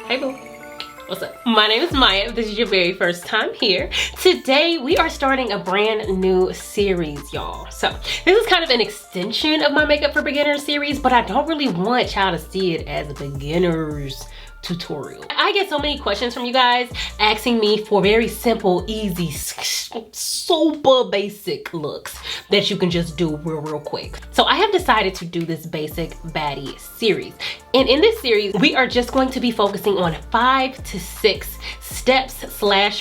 Hey boo. What's up? My name is Maya. If this is your very first time here, today we are starting a brand new series, y'all. So this is kind of an extension of my Makeup for Beginners series, but I don't really want y'all to see it as a beginner's tutorial. I get so many questions from you guys asking me for very simple, easy, super basic looks that you can just do real quick. So I have decided to do this Basic Baddie series. And in this series, we are just going to be focusing on 5 to 6 steps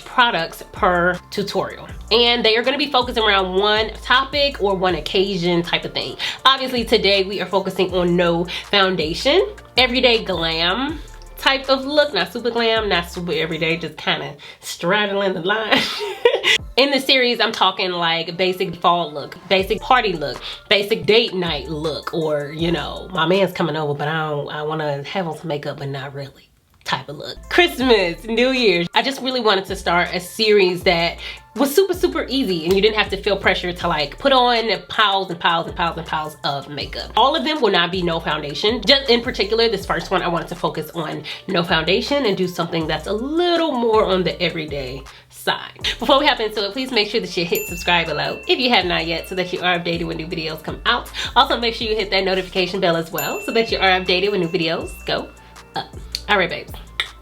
/ products per tutorial. And they are going to be focusing around one topic or one occasion type of thing. Obviously today we are focusing on no foundation, everyday glam type of look, not super glam, not super everyday, just kind of straddling the line. In the series, I'm talking like basic fall look, basic party look, basic date night look, or you know, my man's coming over, but I want to have on some makeup, but not really type of look. Christmas, New Year's. I just really wanted to start a series that was super easy and you didn't have to feel pressure to like put on piles and piles of makeup. All of them will not be no foundation. Just in particular, this first one, I wanted to focus on no foundation and do something that's a little more on the everyday side. Before we hop into it, please make sure that you hit subscribe below if you have not yet so that you are updated when new videos come out. Also, make sure you hit that notification bell as well so that you are updated when new videos go up. All right, babes,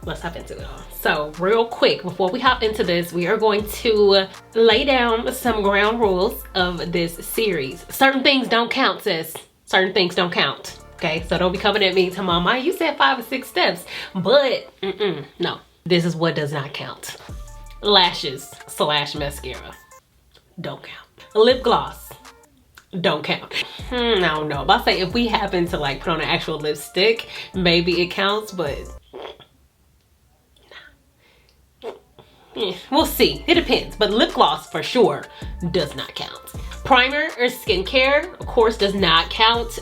let's hop into it. So real quick, before we hop into this, we are going to lay down some ground rules of this series. Certain things don't count, sis. Certain things don't count, okay? So don't be coming at me telling my mom, you said 5 or 6 steps, but no. This is what does not count. Lashes / mascara, don't count. Lip gloss, don't count. I don't know. But I say if we happen to like put on an actual lipstick, maybe it counts, but we'll see. It depends. But lip gloss for sure does not count. Primer or skincare, of course, does not count.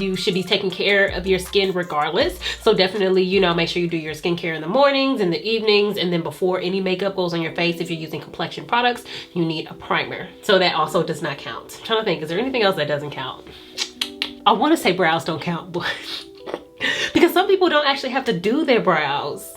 You should be taking care of your skin regardless. So definitely, you know, make sure you do your skincare in the mornings, in the evenings, and then before any makeup goes on your face, if you're using complexion products, you need a primer. So that also does not count. I'm trying to think, is there anything else that doesn't count? I want to say brows don't count, but because some people don't actually have to do their brows.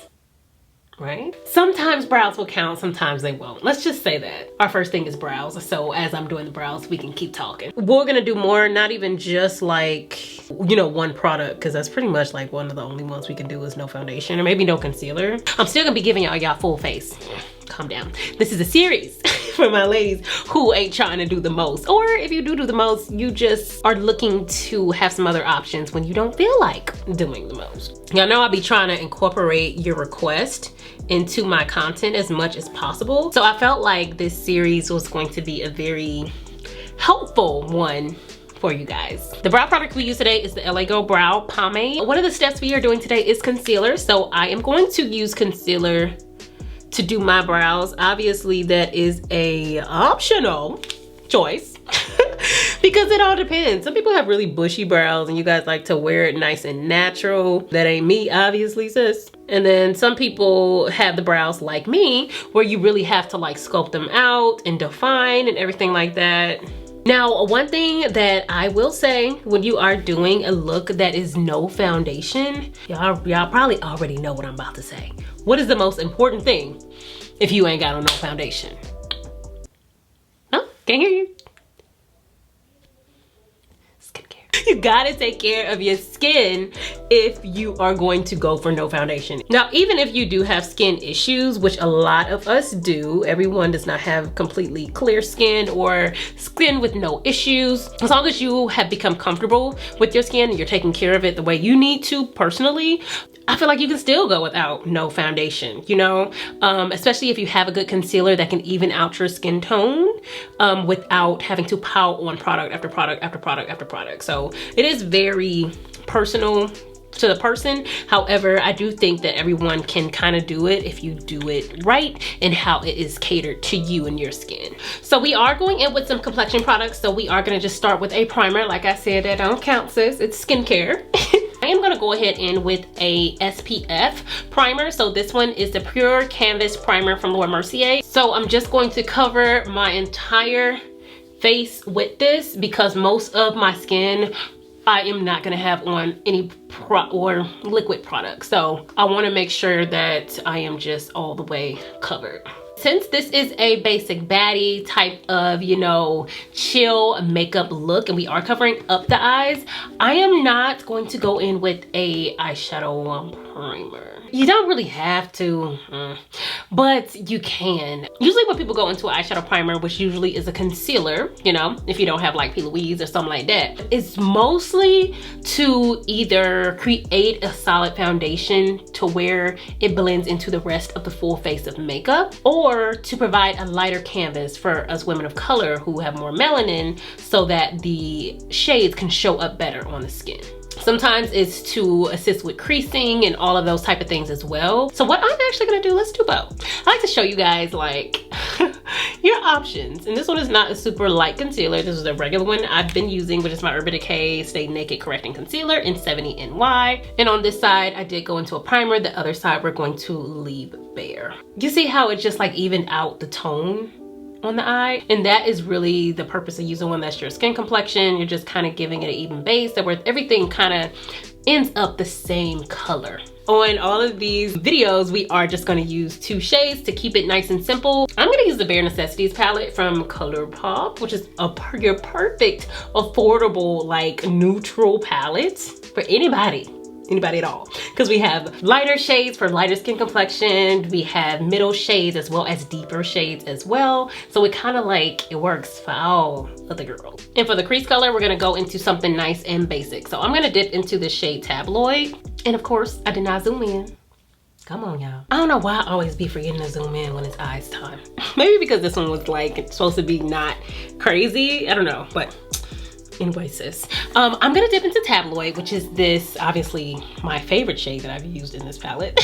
Right? Sometimes brows will count, sometimes they won't. Let's just say that. Our first thing is brows. So as I'm doing the brows, we can keep talking. We're gonna do more, not even just like, you know, one product, because that's pretty much like one of the only ones we can do is no foundation or maybe no concealer. I'm still gonna be giving y'all full face. Calm down. This is a series for my ladies who ain't trying to do the most. Or if you do the most, you just are looking to have some other options when you don't feel like doing the most. Y'all know I'll be trying to incorporate your request into my content as much as possible. So I felt like this series was going to be a very helpful one for you guys. The brow product we use today is the LA Girl Brow Pomade. One of the steps we are doing today is concealer. So I am going to use concealer to do my brows. Obviously that is a optional choice because it all depends. Some people have really bushy brows and you guys like to wear it nice and natural. That ain't me, obviously, sis. And then some people have the brows like me where you really have to like sculpt them out and define and everything like that. Now, one thing that I will say when you are doing a look that is no foundation, y'all probably already know what I'm about to say. What is the most important thing if you ain't got on no foundation? Oh, can't hear you. You gotta take care of your skin if you are going to go for no foundation. Now, even if you do have skin issues, which a lot of us do, everyone does not have completely clear skin or skin with no issues. As long as you have become comfortable with your skin and you're taking care of it the way you need to personally, I feel like you can still go without no foundation, you know? Especially if you have a good concealer that can even out your skin tone without having to pile on product after product after product after product. So it is very personal to the person. However, I do think that everyone can kind of do it if you do it right and how it is catered to you and your skin. So we are going in with some complexion products. So we are gonna just start with a primer. Like I said, that don't count, sis. It's skincare. I am gonna go ahead in with a SPF primer. So this one is the Pure Canvas Primer from Laura Mercier. So I'm just going to cover my entire face with this because most of my skin I am not gonna have on any or liquid product. So I wanna make sure that I am just all the way covered. Since this is a basic baddie type of, you know, chill makeup look, and we are covering up the eyes, I am not going to go in with a eyeshadow primer. You don't really have to, but you can. Usually when people go into an eyeshadow primer, which usually is a concealer, you know, if you don't have like P. Louise or something like that, it's mostly to either create a solid foundation to where it blends into the rest of the full face of makeup, or to provide a lighter canvas for us women of color who have more melanin so that the shades can show up better on the skin. Sometimes it's to assist with creasing and all of those type of things as well. So what I'm actually gonna do, let's do both. I like to show you guys like your options. And this one is not a super light concealer. This is a regular one I've been using, which is my Urban Decay Stay Naked Correcting Concealer in 70 NY. And on this side, I did go into a primer. The other side, we're going to leave bare. You see how it just like evened out the tone on the eye? And that is really the purpose of using one that's your skin complexion. You're just kind of giving it an even base so where everything kind of ends up the same color. On all of these videos, we are just going to use 2 shades to keep it nice and simple. I'm going to use the Bare Necessities palette from Colourpop, which is your perfect, affordable, like neutral palette for anybody at all, because we have lighter shades for lighter skin complexion, we have middle shades as well as deeper shades as well, so it kind of like it works for all of the girls. And for the crease color, we're gonna go into something nice and basic, so I'm gonna dip into the shade Tabloid, and of course I did not zoom in. Come on, y'all. I don't know why I always be forgetting to zoom in when it's eyes time. Maybe because this one was like supposed to be not crazy, I don't know, but anyway, sis, I'm gonna dip into Tabloid, which is this, obviously my favorite shade that I've used in this palette.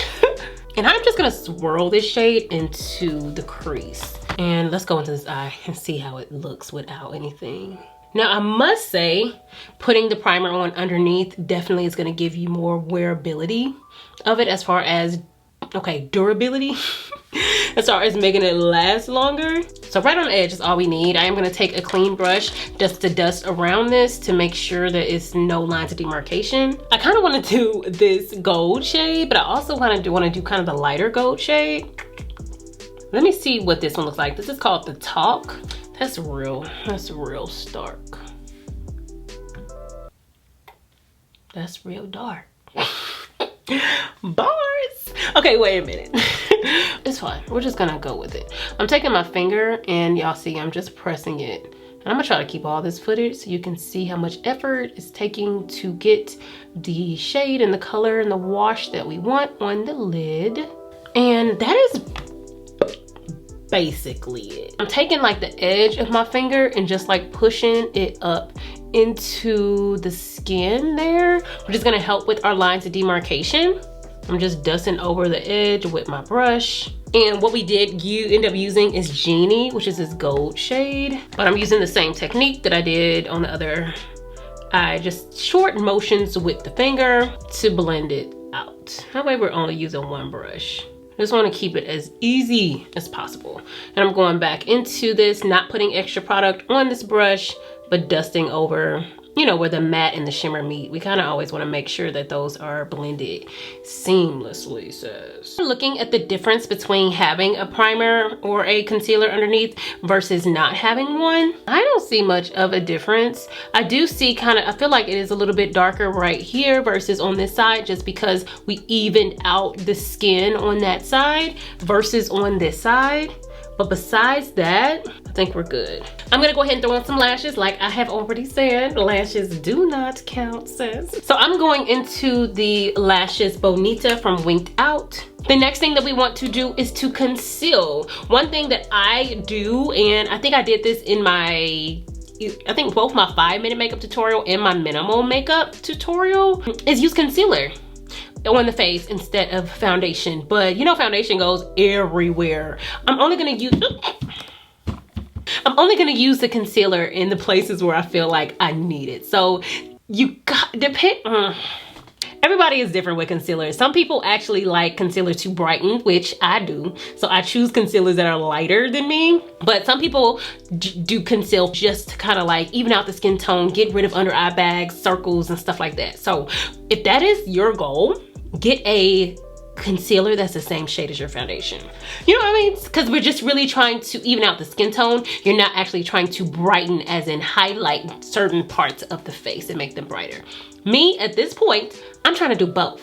And I'm just gonna swirl this shade into the crease. And let's go into this eye and see how it looks without anything. Now, I must say, putting the primer on underneath definitely is gonna give you more wearability of it as far as, okay, durability. As far as making it last longer. So right on the edge is all we need. I am gonna take a clean brush just to dust around this to make sure that it's no lines of demarcation. I kind of want to do this gold shade, but I also want to do kind of the lighter gold shade. Let me see what this one looks like. This is called the Talk. That's real stark. That's real dark. Bars. Okay, wait a minute. It's fine, we're just gonna go with it. I'm taking my finger and y'all see I'm just pressing it. And I'm gonna try to keep all this footage so you can see how much effort it's taking to get the shade and the color and the wash that we want on the lid. And that is basically it. I'm taking like the edge of my finger and just like pushing it up into the skin there, which is gonna help with our lines of demarcation. I'm just dusting over the edge with my brush. And what we did end up using is Genie, which is this gold shade. But I'm using the same technique that I did on the other eye, just short motions with the finger to blend it out. That way we're only using one brush. I just want to keep it as easy as possible. And I'm going back into this, not putting extra product on this brush, but dusting over, you know, where the matte and the shimmer meet. We kind of always want to make sure that those are blended seamlessly, sis. Looking at the difference between having a primer or a concealer underneath versus not having one, I don't see much of a difference. I do see kind of, I feel like it is a little bit darker right here versus on this side, just because we evened out the skin on that side versus on this side. But besides that, I think we're good. I'm gonna go ahead and throw on some lashes. Like I have already said, lashes do not count, sis. So I'm going into the lashes Bonita from Winked Out. The next thing that we want to do is to conceal. One thing that I do, and I think I did this in my, I think both my 5-minute makeup tutorial and my minimal makeup tutorial, is use concealer on the face instead of foundation. But you know, foundation goes everywhere. I'm only gonna use the concealer in the places where I feel like I need it. So you got everything Everybody is different with concealer. Some people actually like concealer to brighten, which I do. So I choose concealers that are lighter than me. But some people do conceal just to kind of like even out the skin tone, get rid of under eye bags, circles, and stuff like that. So if that is your goal, get a concealer that's the same shade as your foundation. You know what I mean? Because we're just really trying to even out the skin tone. You're not actually trying to brighten, as in highlight certain parts of the face and make them brighter. Me, at this point, I'm trying to do both.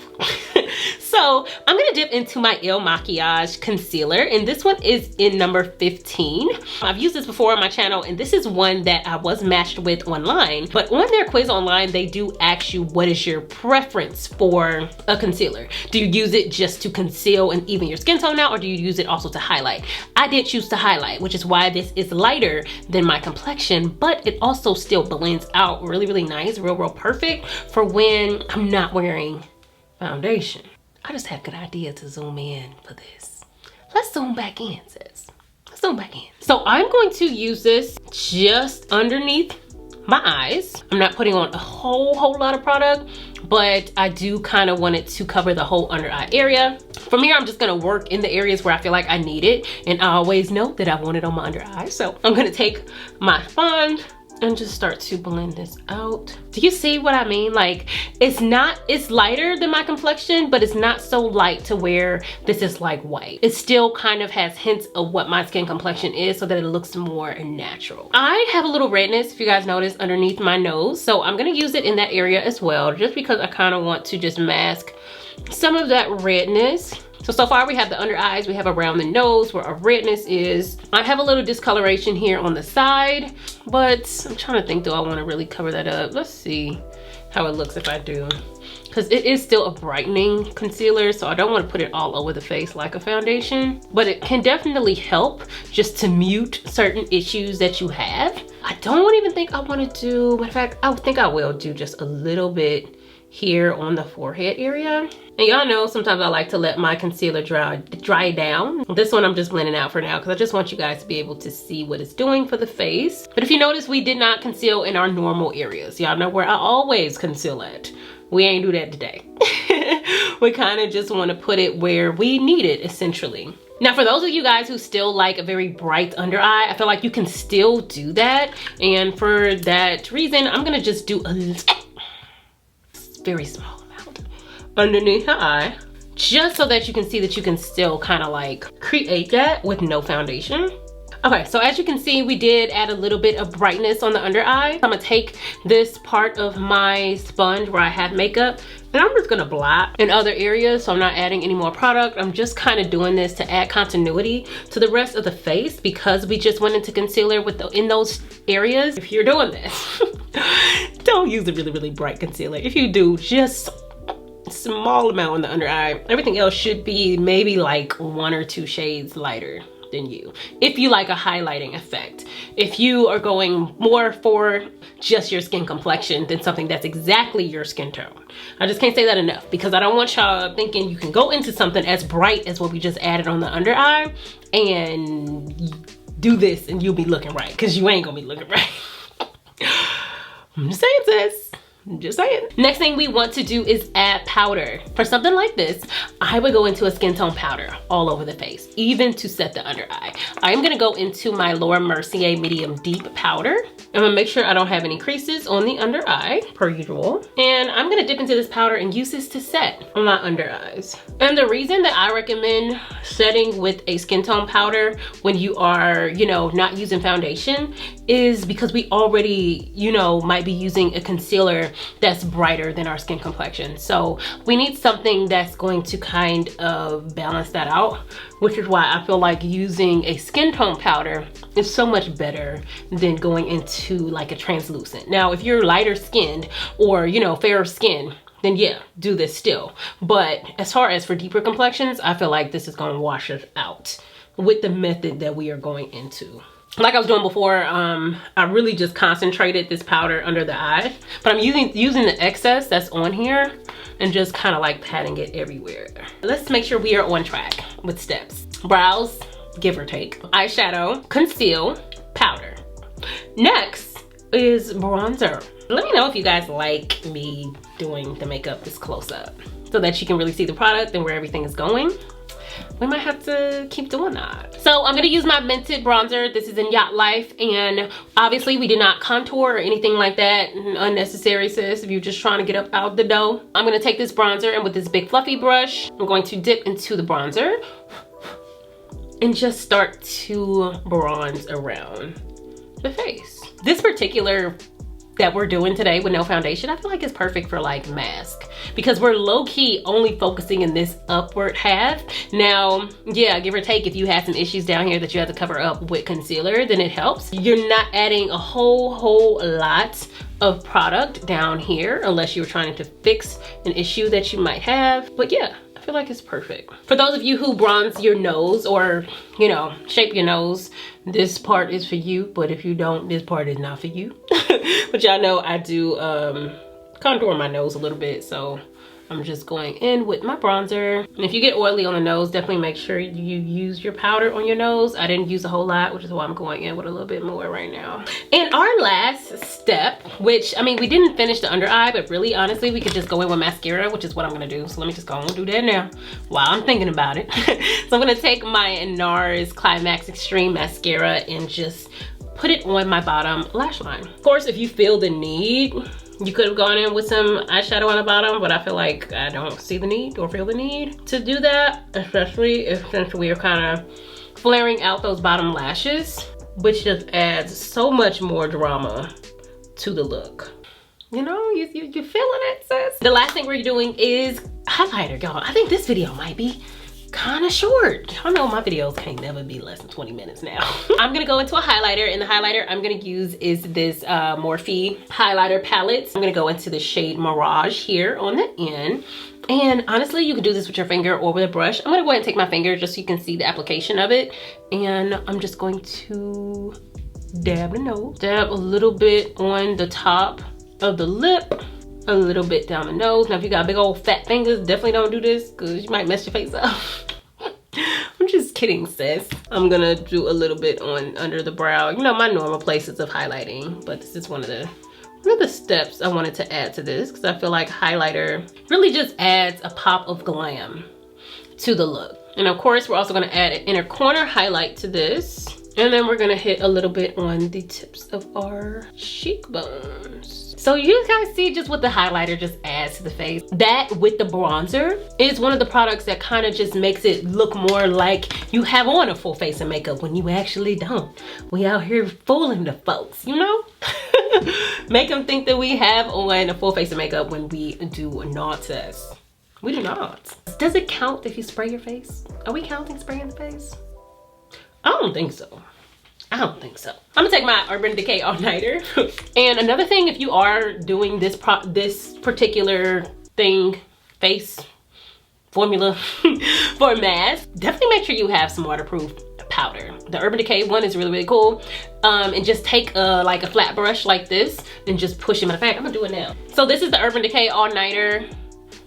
So I'm gonna dip into my Makiage concealer, and this one is in number 15. I've used this before on my channel, and this is one that I was matched with online, but on their quiz online, they do ask you what is your preference for a concealer. Do you use it just to conceal and even your skin tone out, or do you use it also to highlight? I did choose to highlight, which is why this is lighter than my complexion, but it also still blends out really, really nice, real perfect for when I'm not wearing foundation. I just had a good idea to zoom in for this. Let's zoom back in, sis. Let's zoom back in. So I'm going to use this just underneath my eyes. I'm not putting on a whole lot of product, but I do kind of want it to cover the whole under eye area. From here, I'm just gonna work in the areas where I feel like I need it, and I always know that I want it on my under eye. So I'm gonna take my sponge and just start to blend this out. Do you see what I mean? Like, it's lighter than my complexion, but it's not so light to where this is like white. It still kind of has hints of what my skin complexion is so that it looks more natural. I have a little redness, if you guys notice, underneath my nose. So I'm gonna use it in that area as well, just because I kind of want to just mask some of that redness. So far we have the under eyes, we have around the nose where our redness is. I have a little discoloration here on the side, but I'm trying to think, do I want to really cover that up? Let's see how it looks if I do. Because it is still a brightening concealer, so I don't want to put it all over the face like a foundation, but it can definitely help just to mute certain issues that you have. I don't even think I want to do, matter of fact, I think I will do just a little bit here on the forehead area. And y'all know sometimes I like to let my concealer dry down. This one I'm just blending out for now because I just want you guys to be able to see what it's doing for the face. But if you notice, we did not conceal in our normal areas. Y'all know where I always conceal at. We ain't do that today. We kind of just want to put it where we need it, essentially. Now, for those of you guys who still like a very bright under eye, I feel like you can still do that. And for that reason, I'm gonna just do a very small amount underneath her eye, just so that you can see that you can still kind of like create that with no foundation. Okay, so as you can see, we did add a little bit of brightness on the under eye. I'm gonna take this part of my sponge where I have makeup, and I'm just gonna blot in other areas, so I'm not adding any more product. I'm just kind of doing this to add continuity to the rest of the face because we just went into concealer in those areas. If you're doing this, don't use a really bright concealer. If you do, just a small amount on the under eye. Everything else should be maybe like 1 or 2 shades lighter than you, if you like a highlighting effect. If you are going more for just your skin complexion than something that's exactly your skin tone. I just can't say that enough because I don't want y'all thinking you can go into something as bright as what we just added on the under eye and do this and you'll be looking right, because you ain't gonna be looking right. I'm just saying, sis. I'm just saying. Next thing we want to do is add powder. For something like this, I would go into a skin tone powder all over the face, even to set the under eye. I'm gonna go into my Laura Mercier Medium Deep Powder. I'm gonna make sure I don't have any creases on the under eye, per usual. And I'm gonna dip into this powder and use this to set on my under eyes. And the reason that I recommend setting with a skin tone powder when you are, you know, not using foundation is because we already, you know, might be using a concealer that's brighter than our skin complexion. So we need something that's going to kind of balance that out, which is why I feel like using a skin tone powder is so much better than going into like a translucent. Now, if you're lighter skinned or, you know, fairer skin, then yeah, do this still. But as far as for deeper complexions, I feel like this is going to wash us out with the method that we are going into. Like I was doing before, I really just concentrated this powder under the eyes, but I'm using the excess that's on here and just kind of like patting it everywhere. Let's make sure we are on track with steps. Brows, give or take. Eyeshadow, conceal, powder. Next, is bronzer. Let me know if you guys like me doing the makeup this close up so that you can really see the product and where everything is going. We might have to keep doing that. So I'm gonna use my Mented bronzer. This is in Yacht Life, and obviously we did not contour or anything like that. Unnecessary, sis, if you're just trying to get up out the dough. I'm gonna take this bronzer, and with this big fluffy brush, I'm going to dip into the bronzer and just start to bronze around the face. This particular that we're doing today with no foundation, I feel like it's perfect for like mask, because we're low-key only focusing in this upward half. Now, yeah, give or take, if you had some issues down here that you had to cover up with concealer, then it helps. You're not adding a whole lot of product down here unless you're trying to fix an issue that you might have. But yeah, I feel like it's perfect. For those of you who bronze your nose, or, you know, shape your nose, this part is for you, but if you don't, this part is not for you. But y'all know I do contour my nose a little bit, so I'm just going in with my bronzer. And if you get oily on the nose, definitely make sure you use your powder on your nose. I didn't use a whole lot, which is why I'm going in with a little bit more right now. And our last step, which, I mean, we didn't finish the under eye, but really, honestly, we could just go in with mascara, which is what I'm gonna do. So let me just go and do that now while I'm thinking about it. So I'm gonna take my NARS Climax Extreme Mascara and just put it on my bottom lash line. Of course, if you feel the need, you could have gone in with some eyeshadow on the bottom, but I feel like I don't see the need or feel the need to do that, especially since we are kind of flaring out those bottom lashes, which just adds so much more drama to the look. You know, you feeling it, sis? The last thing we're doing is highlighter, y'all. I think this video might be kind of short. I know my videos can't never be less than 20 minutes now. I'm gonna go into a highlighter, and the highlighter I'm gonna use is this Morphe highlighter palette. I'm gonna go into the shade Mirage here on the end. And honestly, you can do this with your finger or with a brush. I'm gonna go ahead and take my finger just so you can see the application of it. And I'm just going to dab the nose. Dab a little bit on the top of the lip, a little bit down the nose. Now, if you got big old fat fingers, definitely don't do this because you might mess your face up. I'm just kidding, sis. I'm gonna do a little bit on under the brow. You know, my normal places of highlighting, but this is one of the steps I wanted to add to this, because I feel like highlighter really just adds a pop of glam to the look. And of course, we're also gonna add an inner corner highlight to this. And then we're gonna hit a little bit on the tips of our cheekbones. So you guys see just what the highlighter just adds to the face. That with the bronzer is one of the products that kind of just makes it look more like you have on a full face of makeup when you actually don't. We out here fooling the folks, you know? Make them think that we have on a full face of makeup when we do not, sis. We do not. Does it count if you spray your face? Are we counting spraying the face? I don't think so. I don't think so. I'm gonna take my Urban Decay All Nighter. And another thing, if you are doing this particular thing, face formula for mask, definitely make sure you have some waterproof powder. The Urban Decay one is really cool. And just take like a flat brush like this and just push them. In fact, I'm gonna do it now. So this is the Urban Decay All Nighter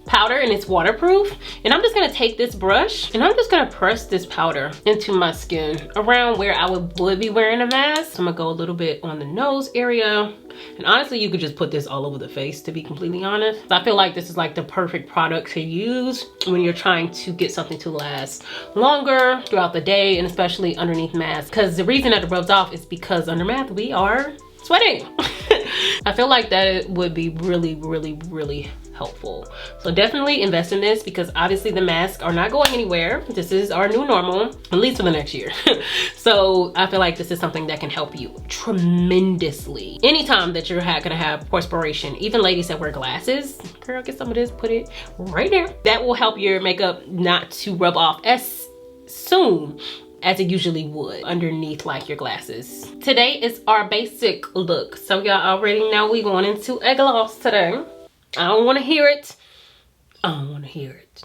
powder, and it's waterproof. And I'm just gonna take this brush and I'm just gonna press this powder into my skin around where I would be wearing a mask. So I'm gonna go a little bit on the nose area. And honestly, you could just put this all over the face, to be completely honest. I feel like this is like the perfect product to use when you're trying to get something to last longer throughout the day, and especially underneath mask. Because the reason that it rubs off is because under mask we are sweating. I feel like that it would be really helpful. So definitely invest in this, because obviously the masks are not going anywhere. This is our new normal, at least for the next year. So I feel like this is something that can help you tremendously anytime that you're gonna have perspiration. Even ladies that wear glasses, girl, get some of this, put it right there. That will help your makeup not to rub off as soon as it usually would underneath like your glasses. Today is our basic look. So y'all already know we going into a gloss today. I don't want to hear it. I don't want to hear it.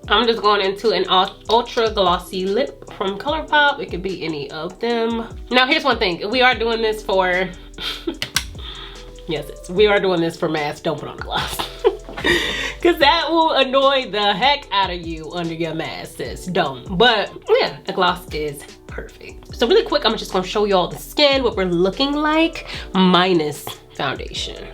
I'm just going into an ultra glossy lip from Colourpop. It could be any of them. Now here's one thing. We are doing this for, yes, we are doing this for mask. Don't put on a gloss. Because that will annoy the heck out of you under your mask, sis. Don't. But yeah, a gloss is perfect. perfect. So really quick, I'm just gonna show y'all the skin, what we're looking like, minus foundation.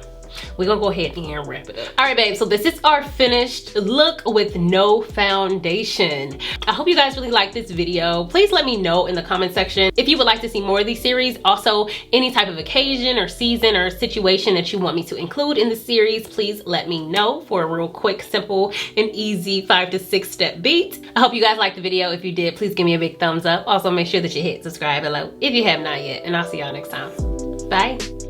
We're gonna go ahead and wrap it up. All right, babe, so this is our finished look with no foundation. I hope you guys really like this video. Please let me know in the comment section if you would like to see more of these series. Also, any type of occasion or season or situation that you want me to include in the series, please let me know for a real quick, simple, and easy 5 to 6 step beat. I hope you guys liked the video. If you did, please give me a big thumbs up. Also, make sure that you hit subscribe below if you have not yet, and I'll see y'all next time. Bye.